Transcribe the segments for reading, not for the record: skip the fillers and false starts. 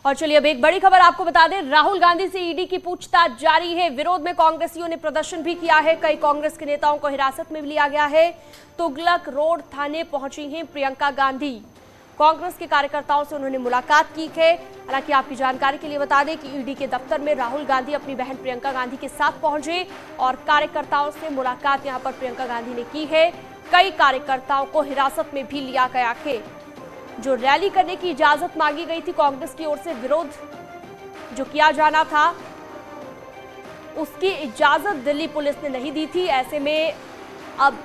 और चलिए अब एक बड़ी खबर आपको बता दें, राहुल गांधी से ईडी की पूछताछ जारी है। विरोध में कांग्रेसियों ने प्रदर्शन भी किया है। कई कांग्रेस के नेताओं को हिरासत में भी लिया गया है। तुगलक रोड थाने पहुंची हैं प्रियंका गांधी। कांग्रेस के कार्यकर्ताओं से उन्होंने मुलाकात की है। हालांकि आपकी जानकारी के लिए बता दें कि ईडी के दफ्तर में राहुल गांधी अपनी बहन प्रियंका गांधी के साथ पहुंचे और कार्यकर्ताओं से मुलाकात यहां पर प्रियंका गांधी ने की है। कई कार्यकर्ताओं को हिरासत में भी लिया गया है। जो रैली करने की इजाजत मांगी गई थी कांग्रेस की ओर से, विरोध जो किया जाना था उसकी इजाजत दिल्ली पुलिस ने नहीं दी थी। ऐसे में अब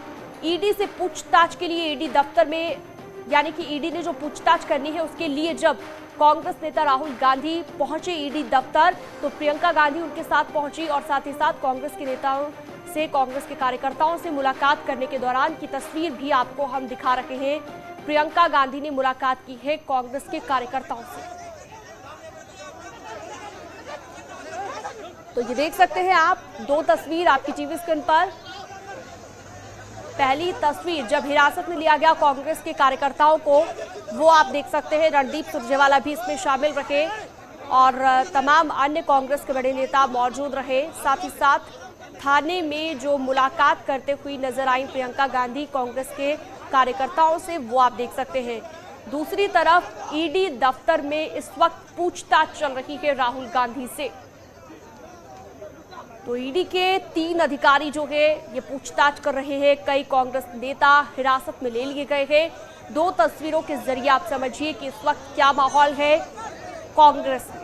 ईडी से पूछताछ के लिए ईडी दफ्तर में, यानी कि ईडी ने जो पूछताछ करनी है उसके लिए जब कांग्रेस नेता राहुल गांधी पहुंचे ईडी दफ्तर, तो प्रियंका गांधी उनके साथ पहुंची और साथ ही साथ कांग्रेस के नेताओं से, कांग्रेस के कार्यकर्ताओं से मुलाकात करने के दौरान की तस्वीर भी आपको हम दिखा रहे हैं। प्रियंका गांधी ने मुलाकात की है कांग्रेस के कार्यकर्ताओं से। तो ये देख सकते हैं आप दो तस्वीर आपकी टीवी स्क्रीन पर। पहली तस्वीर जब हिरासत में लिया गया कांग्रेस के कार्यकर्ताओं को, वो आप देख सकते हैं। रणदीप सुरजेवाला भी इसमें शामिल रहे और तमाम अन्य कांग्रेस के बड़े नेता मौजूद रहे। साथ ही साथ थाने में जो मुलाकात करते हुई नजर आई प्रियंका गांधी कांग्रेस के कार्यकर्ताओं से, वो आप देख सकते हैं। दूसरी तरफ ईडी दफ्तर में इस वक्त पूछताछ चल रही है राहुल गांधी से। तो ईडी के 3 अधिकारी जो है ये पूछताछ कर रहे हैं। कई कांग्रेस नेता हिरासत में ले लिए गए हैं। 2 तस्वीरों के जरिए आप समझिए कि इस वक्त क्या माहौल है कांग्रेस में।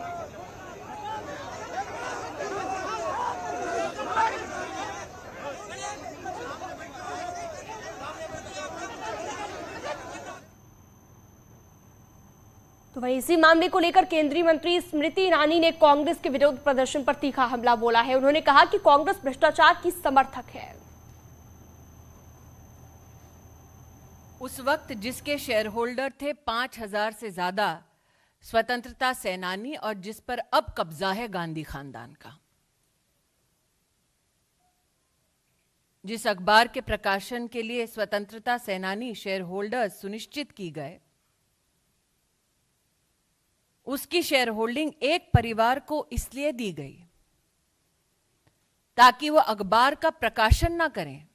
तो वहीं इसी मामले को लेकर केंद्रीय मंत्री स्मृति ईरानी ने कांग्रेस के विरोध प्रदर्शन पर तीखा हमला बोला है। उन्होंने कहा कि कांग्रेस भ्रष्टाचार की समर्थक है। उस वक्त जिसके शेयर होल्डर थे 5000 से ज्यादा स्वतंत्रता सेनानी और जिस पर अब कब्जा है गांधी खानदान का, जिस अखबार के प्रकाशन के लिए स्वतंत्रता सेनानी शेयर होल्डर सुनिश्चित की गए, उसकी शेयर होल्डिंग एक परिवार को इसलिए दी गई ताकि वो अखबार का प्रकाशन ना करें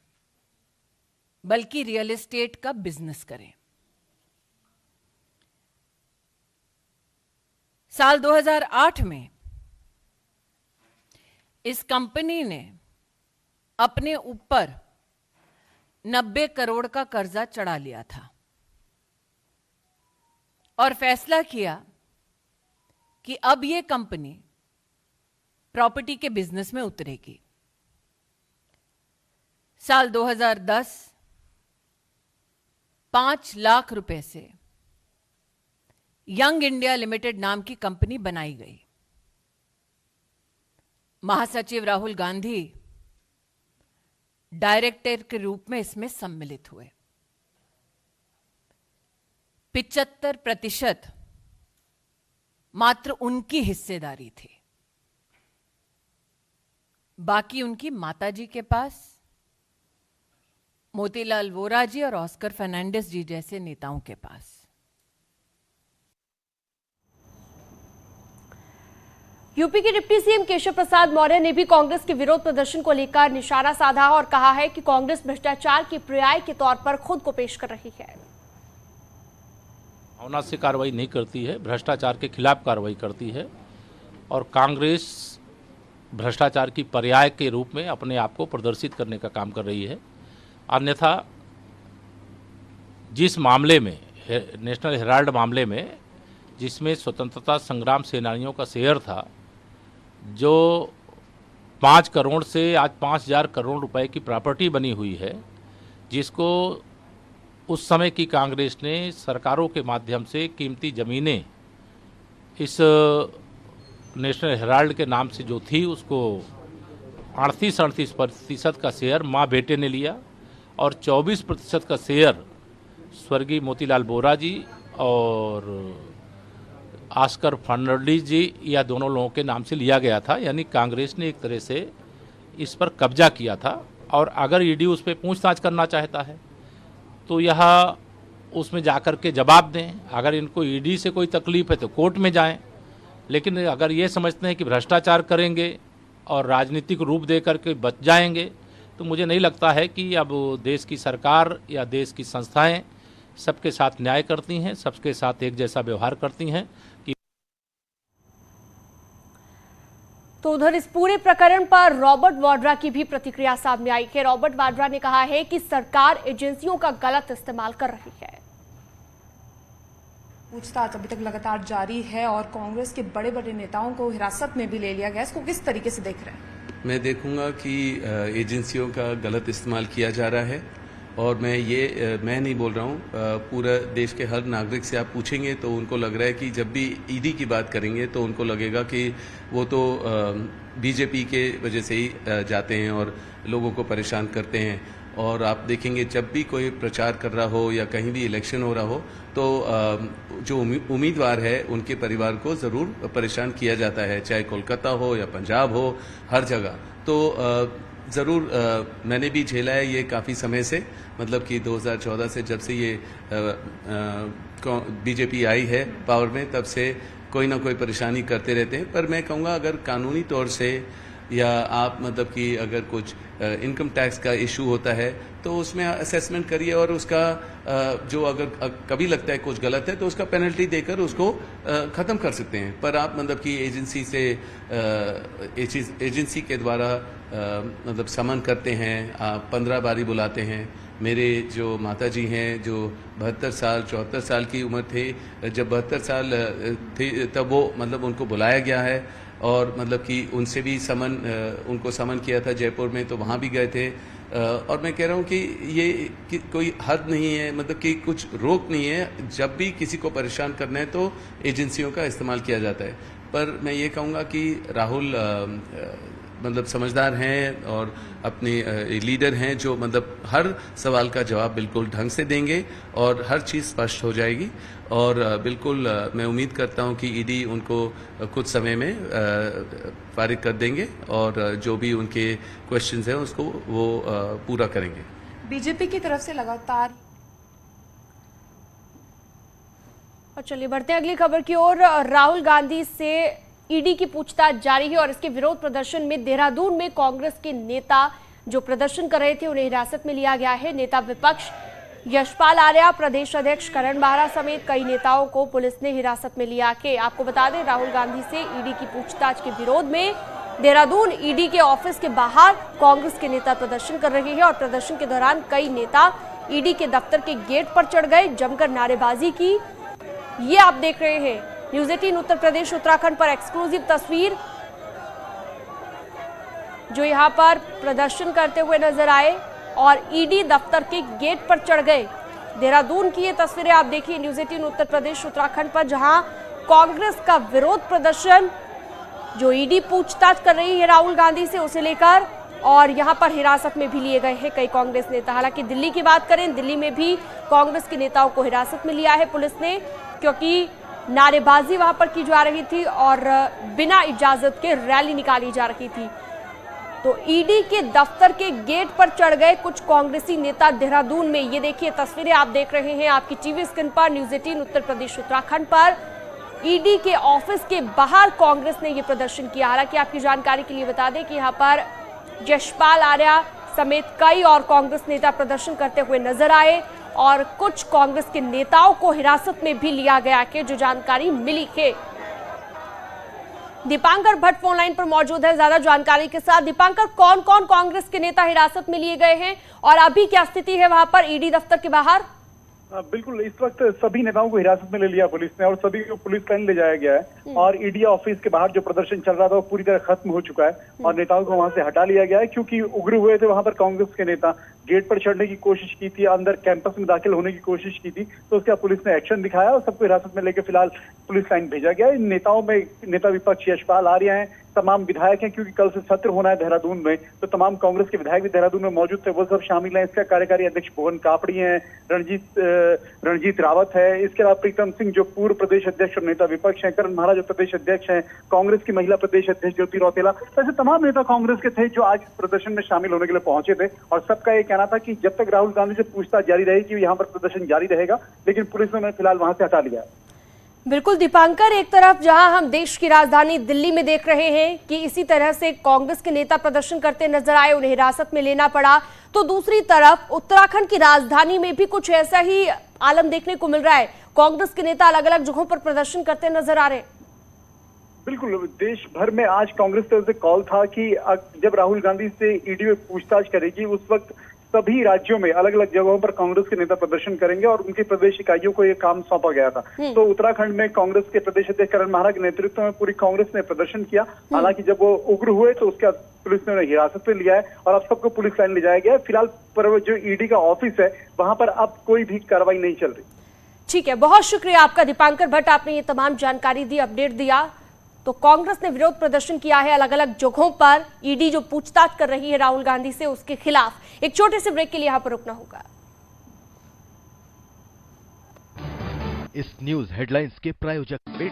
बल्कि रियल एस्टेट का बिजनेस करें। साल 2008 में इस कंपनी ने अपने ऊपर 90 करोड़ का कर्जा चढ़ा लिया था और फैसला किया कि अब ये कंपनी प्रॉपर्टी के बिजनेस में उतरेगी। साल 2010 5 लाख रुपए से यंग इंडिया लिमिटेड नाम की कंपनी बनाई गई। महासचिव राहुल गांधी डायरेक्टर के रूप में इसमें सम्मिलित हुए। 75% मात्र उनकी हिस्सेदारी थी, बाकी उनकी माताजी के पास, मोतीलाल वोरा जी और ऑस्कर फर्नांडिस जी जैसे नेताओं के पास। यूपी के डिप्टी सीएम केशव प्रसाद मौर्य ने भी कांग्रेस के विरोध प्रदर्शन को लेकर निशाना साधा और कहा है कि कांग्रेस भ्रष्टाचार के पर्याय के तौर पर खुद को पेश कर रही है। भावना से कार्रवाई नहीं करती है, भ्रष्टाचार के खिलाफ कार्रवाई करती है और कांग्रेस भ्रष्टाचार की पर्याय के रूप में अपने आप को प्रदर्शित करने का काम कर रही है। अन्यथा जिस मामले में, नेशनल हेराल्ड मामले में, जिसमें स्वतंत्रता संग्राम सेनानियों का शेयर था, जो 5 करोड़ से आज 5000 करोड़ रुपए की प्रॉपर्टी बनी हुई है, जिसको उस समय की कांग्रेस ने सरकारों के माध्यम से कीमती ज़मीनें इस नेशनल हेराल्ड के नाम से जो थी, उसको 38-38% का शेयर माँ बेटे ने लिया और 24% का शेयर स्वर्गीय मोतीलाल वोरा जी और ऑस्कर फर्नांडिस जी, या दोनों लोगों के नाम से लिया गया था। यानी कांग्रेस ने एक तरह से इस पर कब्जा किया था और अगर ईडी उस पर पूछताछ करना चाहता है तो यह उसमें जाकर के जवाब दें। अगर इनको ईडी से कोई तकलीफ है तो कोर्ट में जाएं, लेकिन अगर ये समझते हैं कि भ्रष्टाचार करेंगे और राजनीतिक रूप दे करके बच जाएंगे, तो मुझे नहीं लगता है कि अब देश की सरकार या देश की संस्थाएं सबके साथ न्याय करती हैं, सबके साथ एक जैसा व्यवहार करती हैं। तो उधर इस पूरे प्रकरण पर रॉबर्ट वाड्रा की भी प्रतिक्रिया सामने आई है। रॉबर्ट वाड्रा ने कहा है कि सरकार एजेंसियों का गलत इस्तेमाल कर रही है। पूछताछ अभी तक लगातार जारी है और कांग्रेस के बड़े बड़े नेताओं को हिरासत में भी ले लिया गया। इसको किस तरीके से देख रहे हैं? मैं देखूंगा कि एजेंसियों का गलत इस्तेमाल किया जा रहा है और मैं नहीं बोल रहा हूँ, पूरा देश के हर नागरिक से आप पूछेंगे तो उनको लग रहा है कि जब भी ईडी की बात करेंगे तो उनको लगेगा कि वो तो बीजेपी के वजह से ही जाते हैं और लोगों को परेशान करते हैं। और आप देखेंगे जब भी कोई प्रचार कर रहा हो या कहीं भी इलेक्शन हो रहा हो तो जो उम्मीदवार है उनके परिवार को ज़रूर परेशान किया जाता है, चाहे कोलकाता हो या पंजाब हो, हर जगह। तो ज़रूर मैंने भी झेला है ये काफ़ी समय से, मतलब कि 2014 से जब से ये बीजेपी आई है पावर में, तब से कोई ना कोई परेशानी करते रहते हैं। पर मैं कहूँगा अगर कानूनी तौर से या आप मतलब कि अगर कुछ इनकम टैक्स का इशू होता है तो उसमें असेसमेंट करिए और उसका जो अगर कभी लगता है कुछ गलत है तो उसका पेनल्टी देकर उसको ख़त्म कर सकते हैं। पर आप मतलब कि एजेंसी के द्वारा मतलब समन करते हैं, आप 15 बारी बुलाते हैं। मेरे जो माता जी हैं जो 72 साल 74 साल की उम्र थे, जब 72 साल थे तब वो मतलब उनको बुलाया गया है और मतलब कि उनसे भी उनको समन किया था जयपुर में, तो वहाँ भी गए थे। और मैं कह रहा हूँ कि कोई हद नहीं है, मतलब कि कुछ रोक नहीं है। जब भी किसी को परेशान करना है तो एजेंसियों का इस्तेमाल किया जाता है। पर मैं ये कहूँगा कि राहुल मतलब समझदार हैं और अपने लीडर हैं जो मतलब हर सवाल का जवाब बिल्कुल ढंग से देंगे और हर चीज़ स्पष्ट हो जाएगी। और बिल्कुल मैं उम्मीद करता हूं कि ईडी उनको कुछ समय में फारिग कर देंगे और जो भी उनके क्वेश्चंस हैं उसको वो पूरा करेंगे। बीजेपी की तरफ से लगातार। और चलिए बढ़ते हैं अगली खबर की ओर। राहुल गांधी से ईडी की पूछताछ जारी है और इसके विरोध प्रदर्शन में देहरादून में कांग्रेस के नेता जो प्रदर्शन कर रहे थे उन्हें हिरासत में लिया गया है। नेता विपक्ष यशपाल आर्या, प्रदेश अध्यक्ष करण बाहरा समेत कई नेताओं को पुलिस ने हिरासत में लिया के। आपको बता दें राहुल गांधी से ईडी की पूछताछ के विरोध में देहरादून ईडी के ऑफिस के बाहर कांग्रेस के नेता प्रदर्शन कर रहे हैं और प्रदर्शन के दौरान कई नेता ईडी के दफ्तर के गेट पर चढ़ गए, जमकर नारेबाजी की। ये आप देख रहे हैं न्यूज़ 18 उत्तर प्रदेश उत्तराखंड पर एक्सक्लूसिव तस्वीर, जो यहां पर प्रदर्शन करते हुए नजर आए और ईडी दफ्तर के गेट पर चढ़ गए। देहरादून की ये तस्वीरें आप देखिए न्यूज़ 18 उत्तर प्रदेश उत्तराखंड पर, जहां कांग्रेस का विरोध प्रदर्शन जो ईडी पूछताछ कर रही है राहुल गांधी से उसे लेकर, और यहां पर हिरासत में भी लिए गए हैं कई कांग्रेस नेता। हालांकि दिल्ली की बात करें, दिल्ली में भी कांग्रेस के नेताओं को हिरासत में लिया है पुलिस ने, क्योंकि नारेबाजी वहां पर की जा रही थी और बिना इजाजत के रैली निकाली जा रही थी। तो ईडी के दफ्तर के गेट पर चढ़ गए कुछ कांग्रेसी नेता देहरादून में। ये देखिए तस्वीरें आप देख रहे हैं आपकी टीवी स्क्रीन पर न्यूज़ 18 उत्तर प्रदेश उत्तराखंड पर। ईडी के ऑफिस के बाहर कांग्रेस ने यह प्रदर्शन किया। हालांकि आपकी जानकारी के लिए बता दें कि यहाँ पर यशपाल आर्या समेत कई और कांग्रेस नेता प्रदर्शन करते हुए नजर आए और कुछ कांग्रेस के नेताओं को हिरासत में भी लिया गया कि जो जानकारी मिली है। दीपांकर भट्ट फोन लाइन पर मौजूद है ज्यादा जानकारी के साथ। दीपांकर, कौन कौन कांग्रेस के नेता हिरासत में लिए गए हैं और अभी क्या स्थिति है वहां पर ईडी दफ्तर के बाहर? बिल्कुल, इस वक्त सभी नेताओं को हिरासत में ले लिया पुलिस ने और सभी को पुलिस लाइन ले जाया गया है और ईडी ऑफिस के बाहर जो प्रदर्शन चल रहा था वो पूरी तरह खत्म हो चुका है और नेताओं को वहां से हटा लिया गया है, क्योंकि उग्र हुए थे वहां पर कांग्रेस के नेता। गेट पर चढ़ने की कोशिश की थी, अंदर कैंपस में दाखिल होने की कोशिश की थी, तो उसका पुलिस ने एक्शन दिखाया और सबको हिरासत में लेकर फिलहाल पुलिस लाइन भेजा गया है। इन नेताओं में नेता विपक्ष यशपाल आर्या हैं, तमाम विधायक हैं, क्योंकि कल से सत्र होना है देहरादून में, तो तमाम कांग्रेस के विधायक भी देहरादून में मौजूद थे, वो सब शामिल हैं। इसका कार्यकारी अध्यक्ष भुवन कापड़ी हैं, रणजीत रावत है, इसके अलावा प्रीतम सिंह जो पूर्व प्रदेश अध्यक्ष और नेता विपक्ष हैं, करण महाराज जो प्रदेश अध्यक्ष हैं, कांग्रेस की महिला प्रदेश अध्यक्ष ज्योति रौतेला, ऐसे तमाम नेता कांग्रेस के थे जो आज प्रदर्शन में शामिल होने के लिए पहुंचे थे। और सबका ये कहना था कि जब तक राहुल गांधी से पूछताछ जारी रहेगी यहाँ पर प्रदर्शन जारी रहेगा, लेकिन पुलिस ने फिलहाल वहां से हटा लिया। बिल्कुल दीपांकर, एक तरफ जहां हम देश की राजधानी दिल्ली में देख रहे हैं कि इसी तरह से कांग्रेस के नेता प्रदर्शन करते नजर आए, उन्हें हिरासत में लेना पड़ा, तो दूसरी तरफ उत्तराखंड की राजधानी में भी कुछ ऐसा ही आलम देखने को मिल रहा है। कांग्रेस के नेता अलग अलग जगहों पर प्रदर्शन करते नजर आ रहे हैं। बिल्कुल, देश भर में आज कांग्रेस तरफ से कॉल था कि जब राहुल गांधी से ईडी में पूछताछ करेगी उस वक्त सभी राज्यों में अलग अलग जगहों पर कांग्रेस के नेता प्रदर्शन करेंगे और उनकी प्रदेश इकाइयों को यह काम सौंपा गया था। तो उत्तराखंड में कांग्रेस के प्रदेश अध्यक्ष करण माहरा के नेतृत्व में पूरी कांग्रेस ने प्रदर्शन किया। हालांकि जब वो उग्र हुए तो उसके बाद पुलिस ने उन्हें हिरासत में लिया है और अब सबको पुलिस लाइन ले जाया गया है। फिलहाल पर जो ईडी का ऑफिस है वहां पर अब कोई भी कार्रवाई नहीं चल रही। ठीक है, बहुत शुक्रिया आपका दीपांकर भट्ट, आपने ये तमाम जानकारी दी, अपडेट दिया। तो कांग्रेस ने विरोध प्रदर्शन किया है अलग अलग जगहों पर, ईडी जो पूछताछ कर रही है राहुल गांधी से उसके खिलाफ। एक छोटे से ब्रेक के लिए यहां पर रुकना होगा। इस न्यूज हेडलाइंस के प्रायोजक पेट